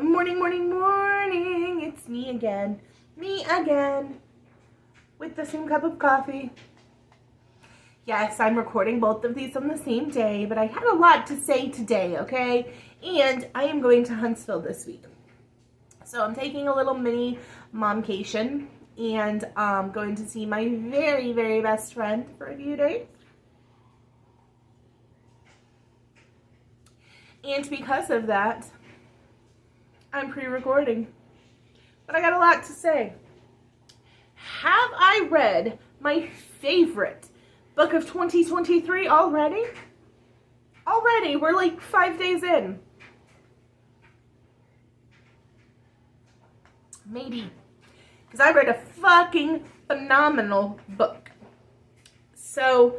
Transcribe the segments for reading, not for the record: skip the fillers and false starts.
Morning, morning, morning. It's me again. Me again. With the same cup of coffee. Yes, I'm recording both of these on the same day, but I had a lot to say today, okay? And I am going to Huntsville this week. So I'm taking a little mini momcation and going to see my very, very best friend for a few days. And because of that, I'm pre-recording. But I got a lot to say. Have I read my favorite book of 2023 already? Already, we're like 5 days in. Maybe. Because I read a fucking phenomenal book. So,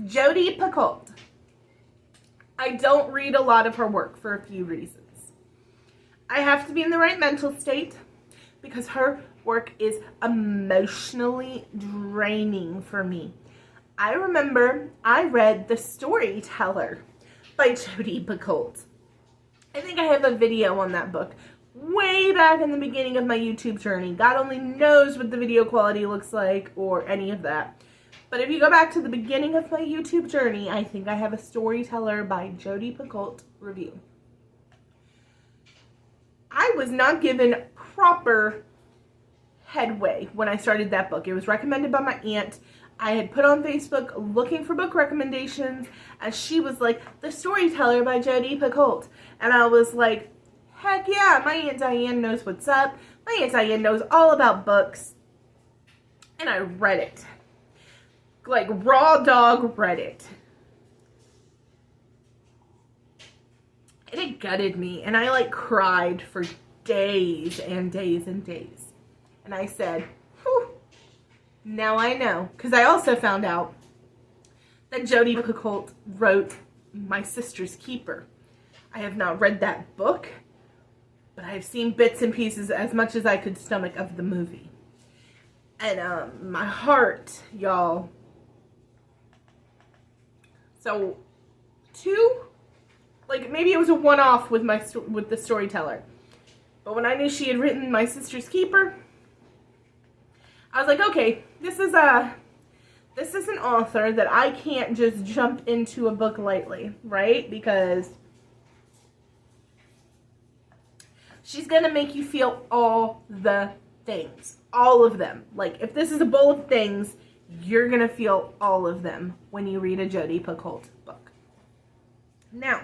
Jodi Picoult. I don't read a lot of her work for a few reasons. I have to be in the right mental state because her work is emotionally draining for me. I remember I read The Storyteller by Jodi Picoult. I think I have a video on that book way back in the beginning of my YouTube journey. God only knows what the video quality looks like or any of that. But if you go back to the beginning of my YouTube journey, I think I have a Storyteller by Jodi Picoult review. I was not given proper headway when I started that book. It was recommended by my aunt. I had put on Facebook looking for book recommendations, and she was like, The Storyteller by Jodi Picoult. And I was like, heck yeah, my Aunt Diane knows what's up. My Aunt Diane knows all about books. And I read it. Like, raw dog read it. And it gutted me. And I, like, cried for days and days and days. And I said, whew, now I know. Because I also found out that Jodi Picoult wrote My Sister's Keeper. I have not read that book, but I've seen bits and pieces as much as I could stomach of the movie. And my heart, y'all. So, maybe it was a one-off with The Storyteller. But when I knew she had written My Sister's Keeper, I was like, okay, this is an author that I can't just jump into a book lightly, right? Because she's gonna make you feel all the things, all of them. Like, if this is a bowl of things, you're gonna feel all of them when you read a Jodi Picoult book. Now,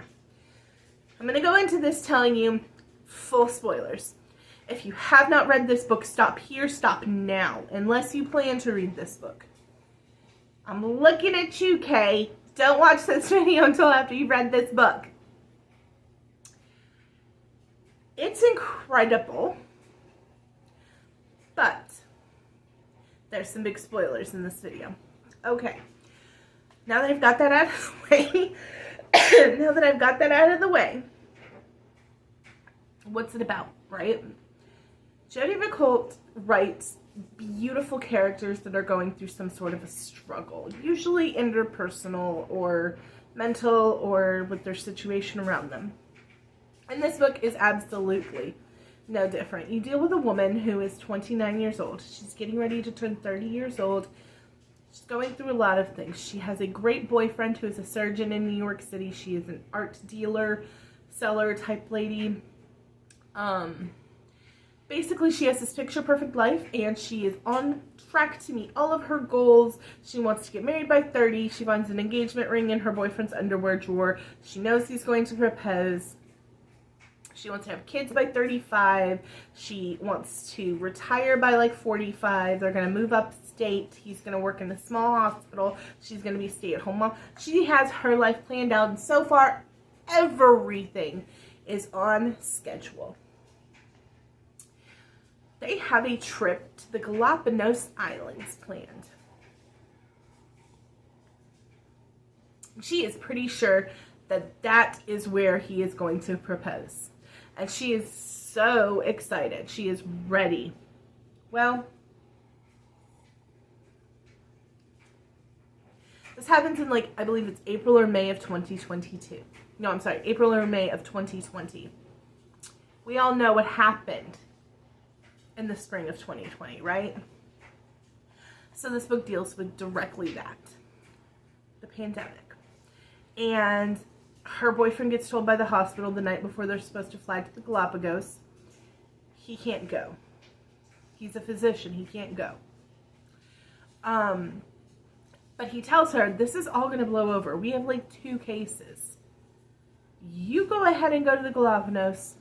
I'm gonna go into this telling you full spoilers. If you have not read this book, stop here, stop now, unless you plan to read this book. I'm looking at you, Kay. Don't watch this video until after you've read this book. It's incredible, but there's some big spoilers in this video. Okay, now that I've got that out of the way, what's it about, right? Jodi Picoult writes beautiful characters that are going through some sort of a struggle, usually interpersonal or mental or with their situation around them. And this book is absolutely no different. You deal with a woman who is 29 years old. She's getting ready to turn 30 years old. She's going through a lot of things. She has a great boyfriend who is a surgeon in New York City. She is an art dealer, seller type lady. Basically, she has this picture-perfect life, and she is on track to meet all of her goals. She wants to get married by 30. She finds an engagement ring in her boyfriend's underwear drawer. She knows he's going to propose. She wants to have kids by 35. She wants to retire by like 45. They're going to move upstate. He's going to work in a small hospital. She's going to be a stay-at-home mom. She has her life planned out, and so far, everything is on schedule. They have a trip to the Galapagos Islands planned. She is pretty sure that that is where he is going to propose. And she is so excited. She is ready. Well, this happens in I believe it's April or May of 2022. no, I'm sorry, April or May of 2020. We all know what happened in the spring of 2020, right? So this book deals with directly that, the pandemic. And her boyfriend gets told by the hospital the night before they're supposed to fly to the Galapagos, he can't go. He's a physician, he can't go. But he tells her, this is all gonna blow over. We have like 2 cases. You go ahead and go to the Galapagos.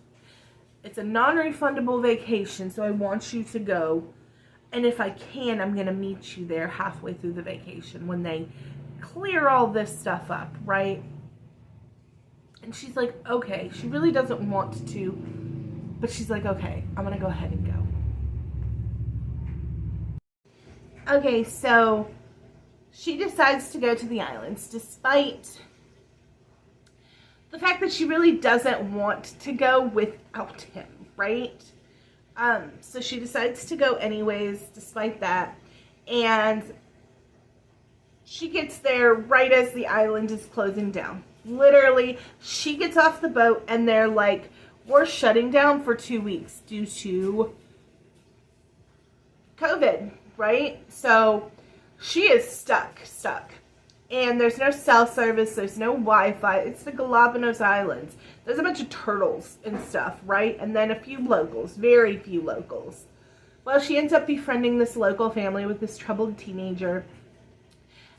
It's a non-refundable vacation, so I want you to go. And if I can, I'm gonna meet you there halfway through the vacation when they clear all this stuff up, right? And she's like, okay. She really doesn't want to, but she's like, okay, I'm gonna go ahead and go. Okay, so she decides to go to the islands despite the fact that she really doesn't want to go without him, right? So she decides to go anyways, despite that. And she gets there right as the island is closing down. Literally, she gets off the boat and they're like, we're shutting down for 2 weeks due to COVID, right? So she is stuck. And there's no cell service, there's no Wi-Fi. It's the Galapagos Islands. There's a bunch of turtles and stuff, right? And then a few locals, very few locals. Well, she ends up befriending this local family with this troubled teenager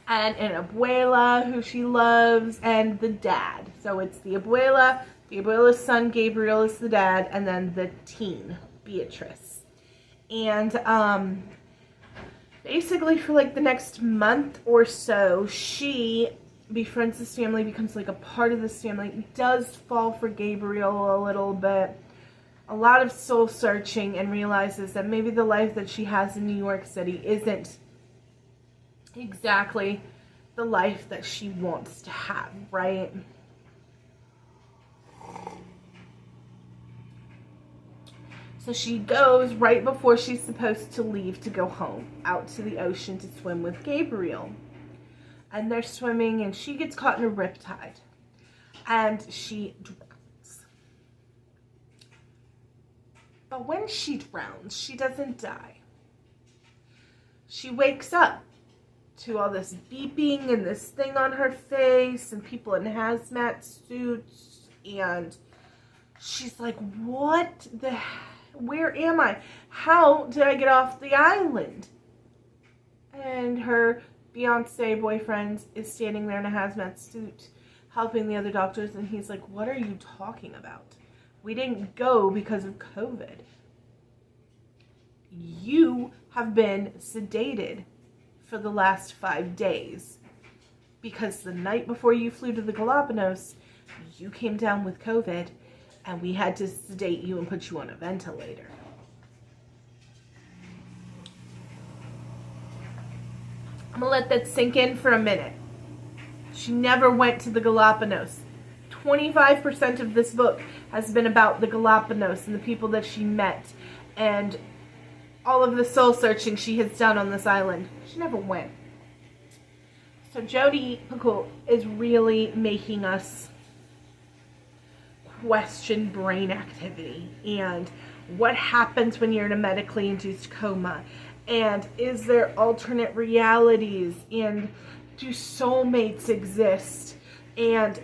and an abuela who she loves, and the dad. So it's the abuela's son Gabriel is the dad, and then the teen, Beatrice. And basically for like the next month or so, she befriends this family, becomes like a part of this family, does fall for Gabriel a little bit, a lot of soul searching, and realizes that maybe the life that she has in New York City isn't exactly the life that she wants to have, right? So she goes right before she's supposed to leave to go home, out to the ocean to swim with Gabriel. And they're swimming and she gets caught in a riptide. And she drowns. But when she drowns, she doesn't die. She wakes up to all this beeping and this thing on her face and people in hazmat suits. And she's like, what the hell? Where am I? How did I get off the island? And her Beyonce boyfriend is standing there in a hazmat suit helping the other doctors, and he's like, what are you talking about? We didn't go because of COVID. You have been sedated for the last 5 days because the night before you flew to the Galapagos, you came down with COVID and we had to sedate you and put you on a ventilator. I'm gonna let that sink in for a minute. She never went to the Galapagos. 25% of this book has been about the Galapagos and the people that she met and all of the soul searching she has done on this island. She never went. So Jodi Picoult is really making us question brain activity and what happens when you're in a medically induced coma, and is there alternate realities, and do soulmates exist, and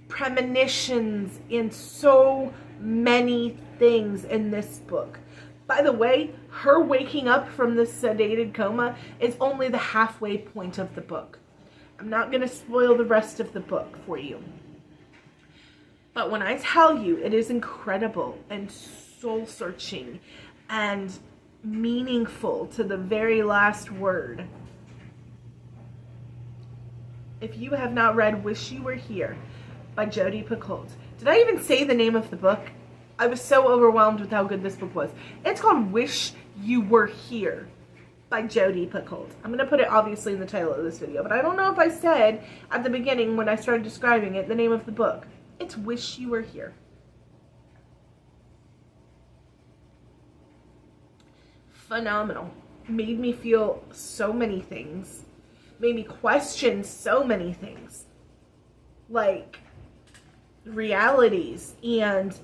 premonitions, and so many things in this book. By the way, her waking up from this sedated coma is only the halfway point of the book. I'm not going to spoil the rest of the book for you. But when I tell you it is incredible and soul-searching and meaningful to the very last word. If you have not read Wish You Were Here by Jodi Picoult. Did I even say the name of the book? I was so overwhelmed with how good this book was. It's called Wish You Were Here by Jodi Picoult. I'm going to put it obviously in the title of this video, but I don't know if I said at the beginning when I started describing it the name of the book. It's Wish You Were Here. Phenomenal. Made me feel so many things. Made me question so many things. Like, realities and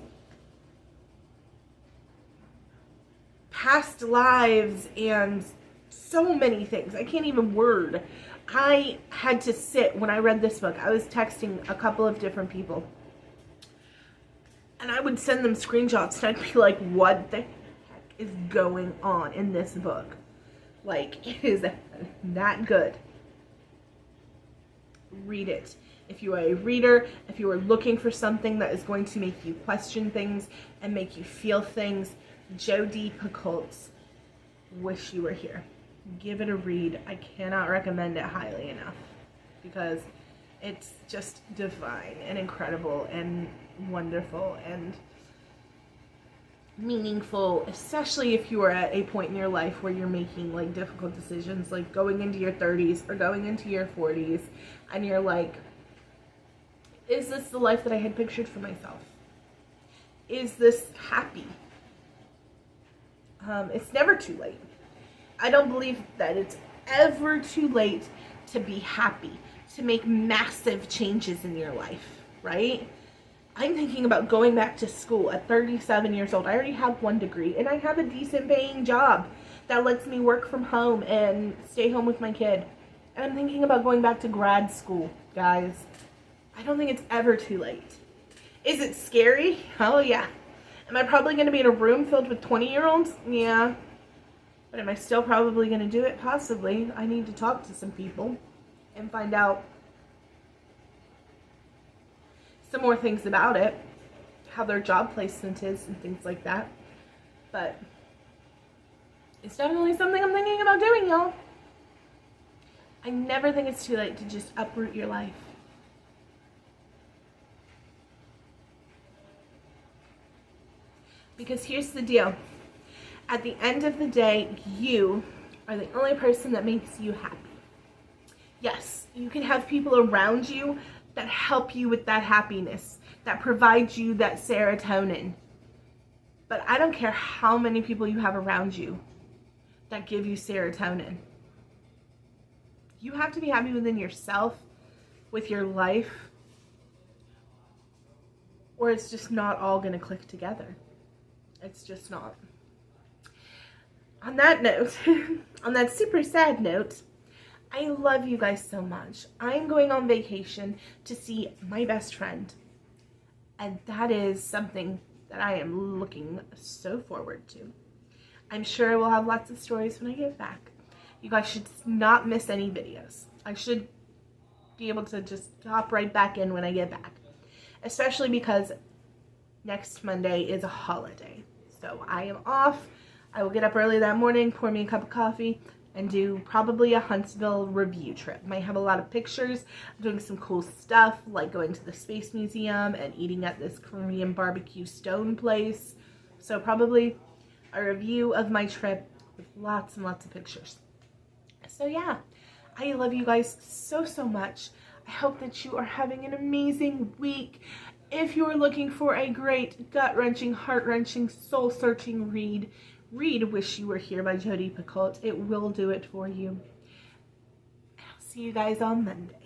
past lives and so many things. I can't even word. I had to sit when I read this book. I was texting a couple of different people, and I would send them screenshots, and I'd be like, what the heck is going on in this book? Like, it is that good. Read it. If you are a reader, if you are looking for something that is going to make you question things and make you feel things, Jodi Picoult's Wish You Were Here. Give it a read. I cannot recommend it highly enough because it's just divine and incredible and wonderful and meaningful, especially if you are at a point in your life where you're making like difficult decisions, like going into your 30s or going into your 40s, and you're like, is this the life that I had pictured for myself? Is this happy? It's never too late. I don't believe that it's ever too late to be happy, to make massive changes in your life, right? I'm thinking about going back to school at 37 years old. I already have 1 degree, and I have a decent paying job that lets me work from home and stay home with my kid. And I'm thinking about going back to grad school, guys. I don't think it's ever too late. Is it scary? Oh, yeah. Am I probably going to be in a room filled with 20-year-olds? Yeah. But am I still probably going to do it? Possibly. I need to talk to some people and find out some more things about it, how their job placement is and things like that. But it's definitely something I'm thinking about doing, y'all. I never think it's too late to just uproot your life. Because here's the deal. At the end of the day, you are the only person that makes you happy. Yes, you can have people around you that help you with that happiness, that provide you that serotonin. But I don't care how many people you have around you that give you serotonin. You have to be happy within yourself, with your life, or it's just not all going to click together. It's just not. On that note, on that super sad note, I love you guys so much. I'm going on vacation to see my best friend, and that is something that I am looking so forward to. I'm sure we'll have lots of stories when I get back. You guys should not miss any videos. I should be able to just hop right back in when I get back, especially because next Monday is a holiday. So I am off. I will get up early that morning, pour me a cup of coffee, and do probably a Huntsville review trip. Might have a lot of pictures. I'm doing some cool stuff, like going to the Space Museum and eating at this Korean barbecue stone place. So probably a review of my trip with lots and lots of pictures. So yeah, I love you guys so, so much. I hope that you are having an amazing week. If you're looking for a great, gut-wrenching, heart-wrenching, soul-searching read Wish You Were Here by Jodi Picoult. It will do it for you. I'll see you guys on Monday.